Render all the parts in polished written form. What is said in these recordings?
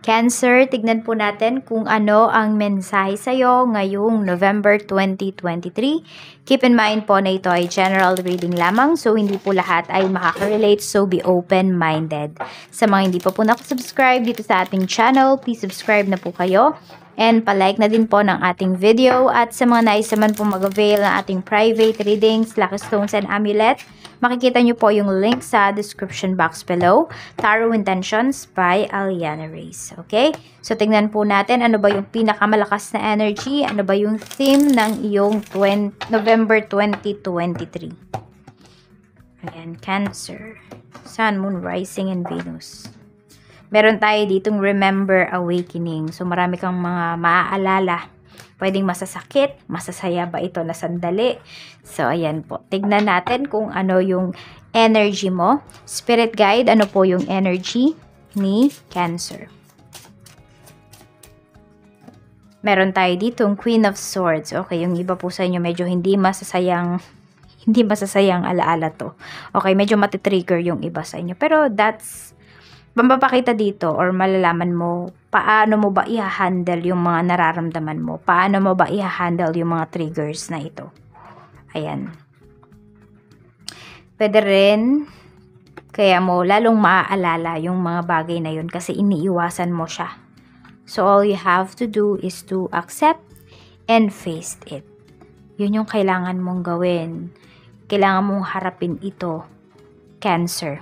Cancer, tignan po natin kung ano ang mensahe sa'yo ngayong November 2023. Keep in mind po na ito ay general reading lamang, so hindi po lahat ay makaka-relate, so be open-minded. Sa mga hindi pa po nakasubscribe dito sa ating channel, please subscribe na po kayo. And palike na din po ng ating video. At sa mga nais naman po mag-avail ng ating private readings, lucky stones and amulet, makikita nyo po yung link sa description box below. Tarot Intentions by Aliana Reyes. Okay? So, tingnan po natin ano ba yung pinakamalakas na energy, ano ba yung theme ng iyong November 2023. Ayan, Cancer. Sun, Moon, Rising, and Venus. Meron tayo ditong Remember Awakening. So, marami kang mga maaalala. Pwedeng masasakit, masasaya ba ito na sandali? So, ayan po. Tignan natin kung ano yung energy mo. Spirit Guide, ano po yung energy ni Cancer? Meron tayo ditong Queen of Swords. Okay, yung iba po sa inyo medyo hindi masasayang alaala to. Okay, medyo matitrigger yung iba sa inyo. Pero that's mapapakita dito or malalaman mo paano mo ba i-handle yung mga nararamdaman mo. Paano mo ba i-handle yung mga triggers na ito. Ayan. Pwede rin kaya mo lalong maaalala yung mga bagay na yun kasi iniiwasan mo siya. So all you have to do is to accept and face it. Yun yung kailangan mong gawin. Kailangan mong harapin ito, Cancer.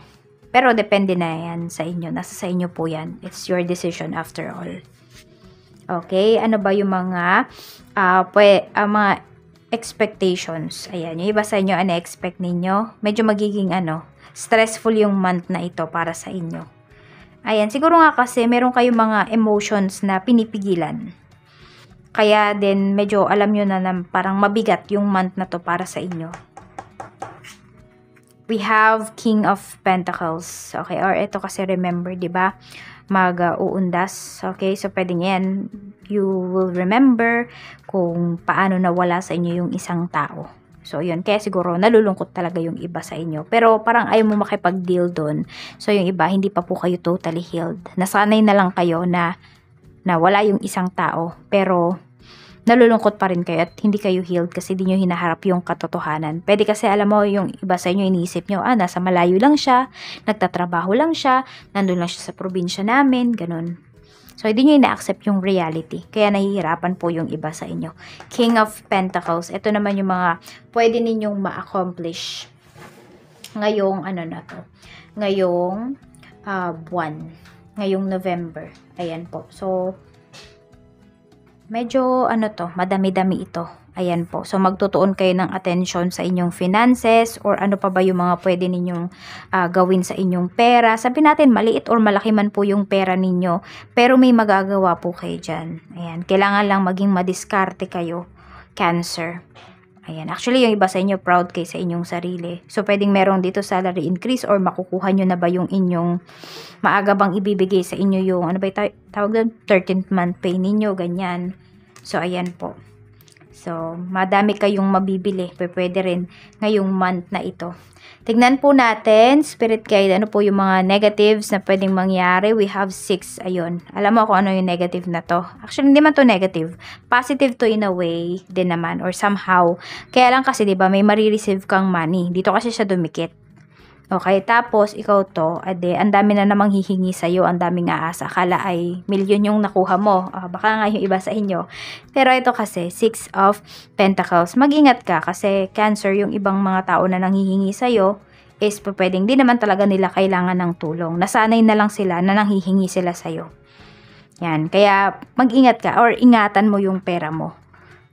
Pero depende na yan sa inyo. Nasa sa inyo po yan. It's your decision after all. Okay? Ano ba yung mga mga expectations? Ayan. Yung iba sa inyo, ano expect ninyo? Medyo magiging stressful yung month na ito para sa inyo. Ayan. Siguro nga kasi meron kayong mga emotions na pinipigilan. Kaya din medyo alam nyo na parang mabigat yung month na to para sa inyo. We have King of Pentacles. Okay, or ito kasi remember, di ba? Mag-uundas. Okay, so pwedeng yan. You will remember kung paano nawala sa inyo yung isang tao. So, yun. Kaya siguro nalulungkot talaga yung iba sa inyo. Pero parang ayaw mo makipag-deal dun. So, yung iba, hindi pa po kayo totally healed. Nasanay na lang kayo na wala yung isang tao. Pero nalulungkot pa rin kayo at hindi kayo healed kasi di nyo hinaharap yung katotohanan. Pwede kasi alam mo yung iba sa inyo iniisip nyo, nasa malayo lang siya, nagtatrabaho lang siya, nandun lang siya sa probinsya namin, ganun. So, hindi nyo ina-accept yung reality. Kaya nahihirapan po yung iba sa inyo. King of Pentacles. Ito naman yung mga pwede ninyong ma-accomplish ngayong ngayong buwan. Ngayong November. Ayan po. So, medyo madami-dami ito. Ayan po. So, magtutuon kayo ng attention sa inyong finances or ano pa ba yung mga pwede ninyong gawin sa inyong pera. Sabihin natin, maliit or malaki man po yung pera ninyo. Pero may magagawa po kayo dyan. Ayan. Kailangan lang maging madiskarte kayo, Cancer. Ayan. Actually, yung iba sa inyo, proud kayo sa inyong sarili. So, pwedeng merong dito salary increase or makukuha nyo na ba yung inyong maaga bang ibibigay sa inyo yung, tawag doon? 13th month pay ninyo, ganyan. So, ayan po. So, madami kayong mabibili. Pwede rin ngayong month na ito. Tignan po natin, Spirit Guide, ano po yung mga negatives na pwedeng mangyari. We have 6, ayun. Alam mo kung ano yung negative na to. Actually, hindi man to negative. Positive to in a way din naman or somehow. Kaya lang kasi, diba, may marireceive kang money. Dito kasi siya dumikit. Okay, tapos ikaw to, ang dami na namang hihingi sa'yo, ang daming aasa. Akala ay milyon yung nakuha mo. Baka nga yung iba sa inyo. Pero ito kasi, 6 of Pentacles. Mag-ingat ka kasi Cancer, yung ibang mga tao na nanghihingi sa'yo is pwedeng di naman talaga nila kailangan ng tulong. Nasanay na lang sila na nanghihingi sila sa'yo. Yan, kaya mag-ingat ka or ingatan mo yung pera mo.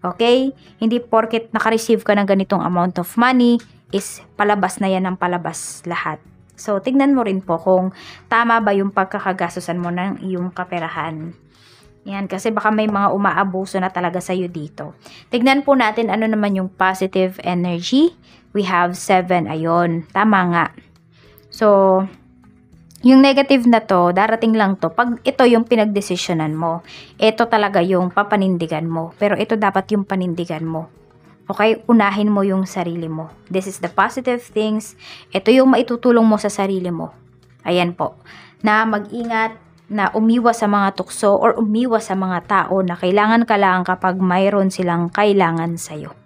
Okay? Hindi porket naka-receive ka ng ganitong amount of money, is palabas na yan ng palabas lahat. So, tignan mo rin po kung tama ba yung pagkakagastusan mo ng iyong kaperahan. Yan, kasi baka may mga umaabuso na talaga sa'yo dito. Tignan po natin ano naman yung positive energy. We have 7. Ayun, tama nga. So, yung negative na to, darating lang to. Pag ito yung pinagdesisyonan mo, ito talaga yung papanindigan mo. Pero ito dapat yung panindigan mo. Okay, unahin mo yung sarili mo. This is the positive things. Ito yung maitutulong mo sa sarili mo. Ayan po. Na mag-ingat, na umiwas sa mga tukso or umiwas sa mga tao na kailangan ka lang kapag mayroon silang kailangan sa'yo.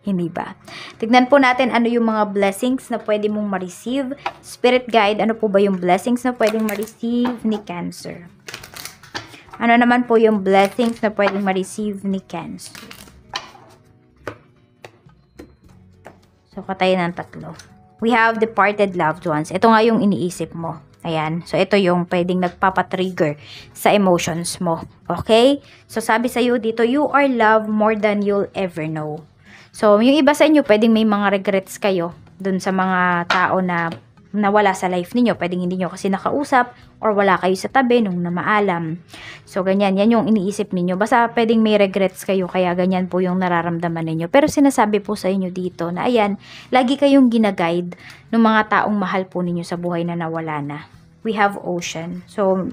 Hindi ba? Tignan po natin ano yung mga blessings na pwede mong ma-receive. Spirit guide, ano po ba yung blessings na pwedeng ma-receive ni Cancer? Ano naman po yung blessings na pwedeng ma-receive ni Cancer? So, katayin ng 3. We have departed loved ones. Ito nga yung iniisip mo. Ayan. So, ito yung pwedeng nagpapatrigger sa emotions mo. Okay? So, sabi sa'yo dito, you are loved more than you'll ever know. So, yung iba sa inyo, pwedeng may mga regrets kayo dun sa mga tao na nawala sa life ninyo. Pwedeng hindi nyo kasi nakausap or wala kayo sa tabi nung namaalam. So, ganyan. Yan yung iniisip ninyo. Basta pwedeng may regrets kayo, kaya ganyan po yung nararamdaman ninyo. Pero sinasabi po sa inyo dito na ayan, lagi kayong ginaguide ng mga taong mahal po ninyo sa buhay na nawala na. We have ocean. So,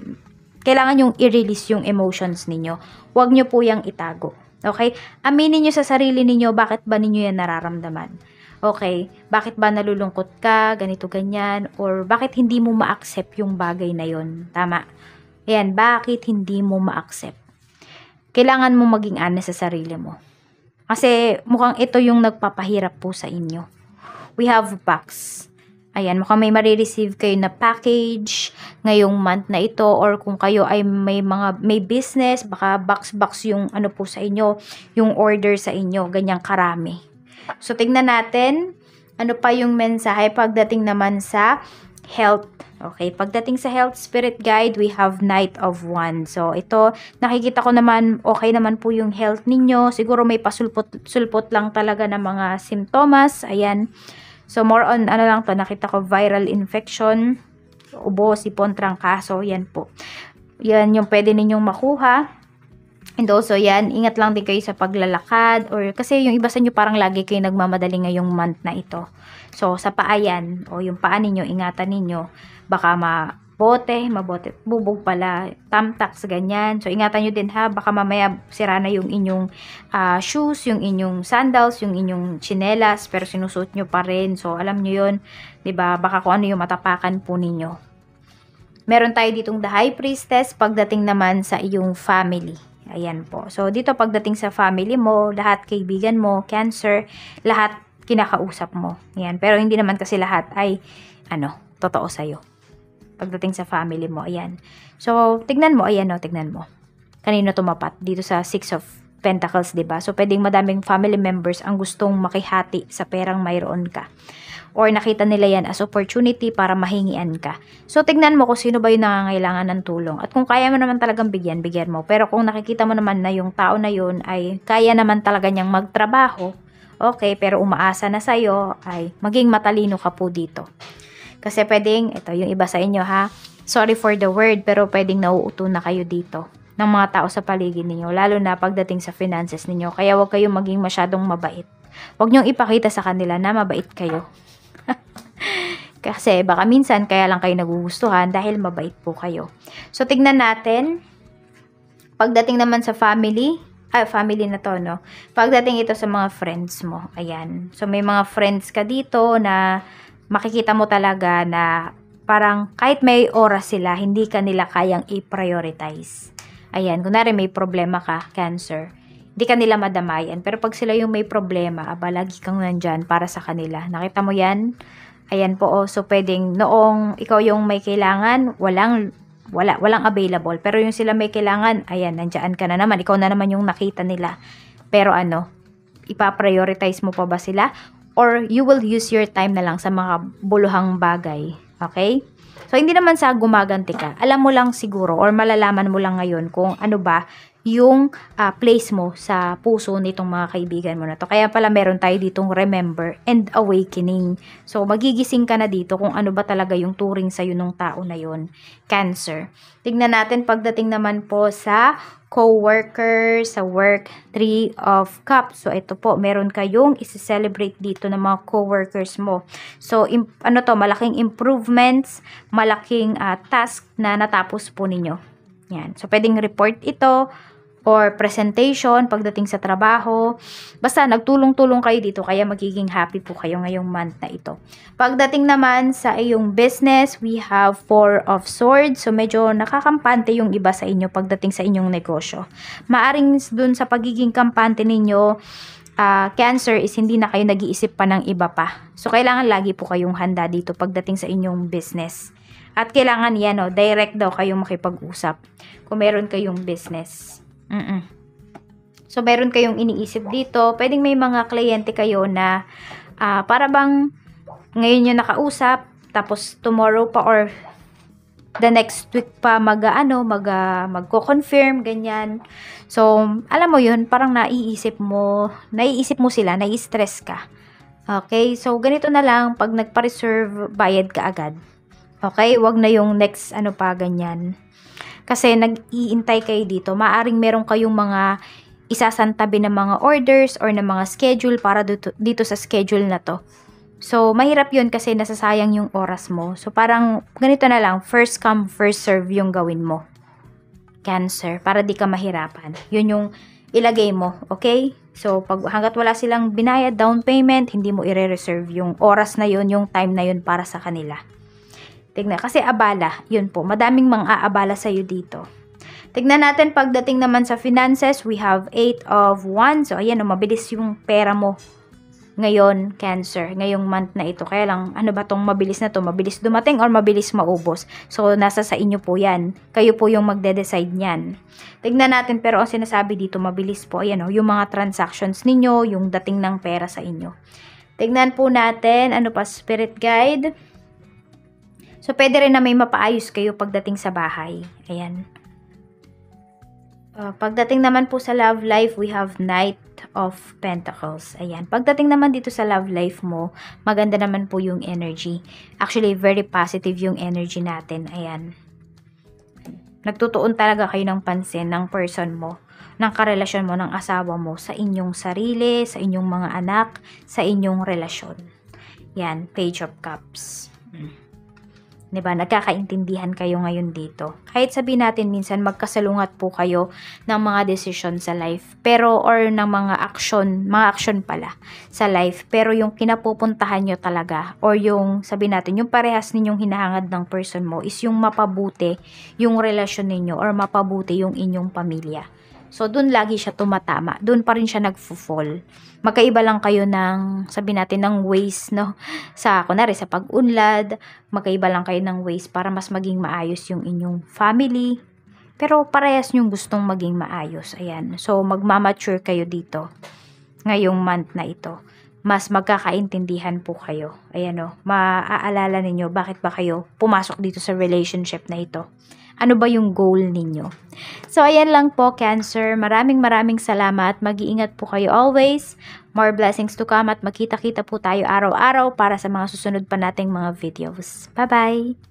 kailangan yung i-release yung emotions ninyo. Huwag nyo po yung itago. Okay? Aminin nyo sa sarili ninyo, bakit ba ninyo yan nararamdaman? Okay? Bakit ba nalulungkot ka, ganito, ganyan? Or bakit hindi mo ma-accept yung bagay na yon? Tama. Ayan, bakit hindi mo ma-accept? Kailangan mo maging honest sa sarili mo. Kasi mukhang ito yung nagpapahirap po sa inyo. We have box. Ayan, mukhang may marireceive kayo na package ngayong month na ito, or kung kayo ay may business, baka box yung ano po sa inyo, yung order sa inyo, ganyang karami. So, tignan natin, ano pa yung mensahe pagdating naman sa health. Okay, pagdating sa health, spirit guide, we have Knight of Wands. So, ito, nakikita ko naman, okay naman po yung health ninyo. Siguro may pasulpot lang talaga ng mga simptomas. Ayan. So, more on, ano lang to, nakita ko viral infection, ubo, sipon, trangkaso, yan po. Yan yung pwede ninyong makuha. And also, yan, ingat lang din kayo sa paglalakad, or kasi yung iba sa inyo parang lagi kayo nagmamadali ngayong month na ito. So, sa paa yan, o yung paa ninyo, ingatan ninyo, baka mabote, bubog pala, tamtax, ganyan. So, ingatan nyo din ha, baka mamaya sira na yung inyong shoes, yung inyong sandals, yung inyong chinelas, pero sinusuot nyo pa rin. So, alam nyo yun, diba? Baka kung ano yung matapakan po ninyo. Meron tayo ditong the High Priestess, pagdating naman sa iyong family. Ayan po. So, dito pagdating sa family mo, lahat kaibigan mo, Cancer, lahat kinakausap mo. Ayan. Pero hindi naman kasi lahat ay, totoo sa'yo. Pagdating sa family mo, ayan. So, tignan mo, ayan o, tignan mo. Kanino tumapat? Dito sa 6 of Pentacles, diba? So, pwedeng madaming family members ang gustong makihati sa perang mayroon ka. Or nakita nila yan as opportunity para mahingian ka. So, tignan mo kung sino ba yung nangangailangan ng tulong. At kung kaya mo naman talagang bigyan mo. Pero kung nakikita mo naman na yung tao na yun ay kaya naman talaga niyang magtrabaho, okay, pero umaasa na sa'yo, ay maging matalino ka po dito. Kasi pwedeng, ito yung iba sa inyo ha, sorry for the word, pero pwedeng nauuto na kayo dito ng mga tao sa paligid ninyo, lalo na pagdating sa finances ninyo. Kaya huwag kayong maging masyadong mabait. Huwag niyong ipakita sa kanila na mabait kayo. Kasi baka minsan kaya lang kayo nagugustuhan dahil mabait po kayo. So, tignan natin. Pagdating naman sa family na to, no? Pagdating ito sa mga friends mo. Ayan. So, may mga friends ka dito na makikita mo talaga na parang kahit may oras sila, hindi ka nila kayang i-prioritize. Ayan. Kunwari may problema ka, Cancer. Hindi ka nila madamayan. Pero pag sila yung may problema, lagi kang nandyan para sa kanila. Nakita mo yan? Ayan po, oh. So, pwedeng noong ikaw yung may kailangan, walang available. Pero yung sila may kailangan, ayan, nandyan ka na naman. Ikaw na naman yung nakita nila. Pero ipa-prioritize mo pa ba sila? Or you will use your time na lang sa mga buluhang bagay. Okay? So, hindi naman sa gumaganti ka. Alam mo lang siguro or malalaman mo lang ngayon kung ano ba yung place mo sa puso nitong mga kaibigan mo na to. Kaya pala meron tayo ditong remember and awakening. So, magigising ka na dito kung ano ba talaga yung turing sa'yo nung tao na yun. Cancer. Tignan natin pagdating naman po sa co-worker, sa work, 3 of Cups. So, ito po, meron kayong isi-celebrate dito ng mga co-workers mo. So, malaking improvements, malaking task na natapos po ninyo. Yan. So, pwedeng report ito, or presentation pagdating sa trabaho. Basta nagtulong-tulong kayo dito kaya magiging happy po kayo ngayong month na ito. Pagdating naman sa iyong business, we have 4 of Swords. So medyo nakakampante yung iba sa inyo pagdating sa inyong negosyo. Maaring dun sa pagiging kampante ninyo, Cancer, is hindi na kayo nag-iisip pa ng iba pa. So kailangan lagi po kayong handa dito pagdating sa inyong business. At kailangan yan, direct daw kayong makipag-usap kung meron kayong business. So, meron kayong iniisip dito. Pwedeng may mga kliyente kayo na para bang ngayon yung nakausap, tapos tomorrow pa or the next week pa magko-confirm, ganyan. So, alam mo yun, parang naiisip mo sila, nai-stress ka. Okay? So, ganito na lang, pag nagpa-reserve, bayad ka agad. Okay? Wag na yung next ganyan. Kasi nag-iintay kayo dito, maaring meron kayong mga isasantabi ng mga orders or ng mga schedule para dito sa schedule na to. So, mahirap yun kasi nasasayang yung oras mo. So, parang ganito na lang, first come, first serve yung gawin mo. Cancer, para di ka mahirapan. Yun yung ilagay mo, okay? So, hanggat wala silang binayad, down payment, hindi mo i-reserve yung oras na yun, yung time na yun para sa kanila. Tignan, kasi abala, yun po, madaming mang-aabala sa'yo dito. Tignan natin pagdating naman sa finances, we have 8 of Wands. So, ayan, mabilis yung pera mo ngayon, Cancer, ngayong month na ito. Kaya lang, ano ba tong mabilis na to? Mabilis dumating or mabilis maubos? So, nasa sa inyo po yan. Kayo po yung magde-decide niyan. Tignan natin, pero ang sinasabi dito, mabilis po, ayan yung mga transactions ninyo, yung dating ng pera sa inyo. Tignan po natin, ano pa, spirit guide. So, pwede rin na may mapaayos kayo pagdating sa bahay. Ayan. Pagdating naman po sa love life, we have Knight of Pentacles. Ayan. Pagdating naman dito sa love life mo, maganda naman po yung energy. Actually, very positive yung energy natin. Ayan. Nagtutuon talaga kayo ng pansin ng person mo, ng karelasyon mo, ng asawa mo, sa inyong sarili, sa inyong mga anak, sa inyong relasyon. Yan. Page of Cups. Diba? Nagkakaintindihan kayo ngayon dito. Kahit sabihin natin minsan magkasalungat po kayo ng mga decision sa life. Pero, or ng mga action pala sa life. Pero yung kinapupuntahan nyo talaga, or yung sabihin natin, yung parehas ninyong hinahangad ng person mo is yung mapabuti yung relasyon ninyo or mapabuti yung inyong pamilya. So, dun lagi siya tumatama. Dun pa rin siya nagfo-fall. Magkaiba lang kayo ng, sabihin natin, ng ways, no? Kunwari, sa pag-unlad, magkaiba lang kayo ng ways para mas maging maayos yung inyong family. Pero, parehas yung gustong maging maayos. Ayan. So, magmamature kayo dito. Ngayong month na ito. Mas magkakaintindihan po kayo. Ayan o. Maaalala ninyo bakit ba kayo pumasok dito sa relationship na ito. Ano ba yung goal ninyo? So, ayan lang po, Cancer. Maraming salamat. Mag-iingat po kayo always. More blessings to come at magkita-kita po tayo araw-araw para sa mga susunod pa nating mga videos. Bye-bye!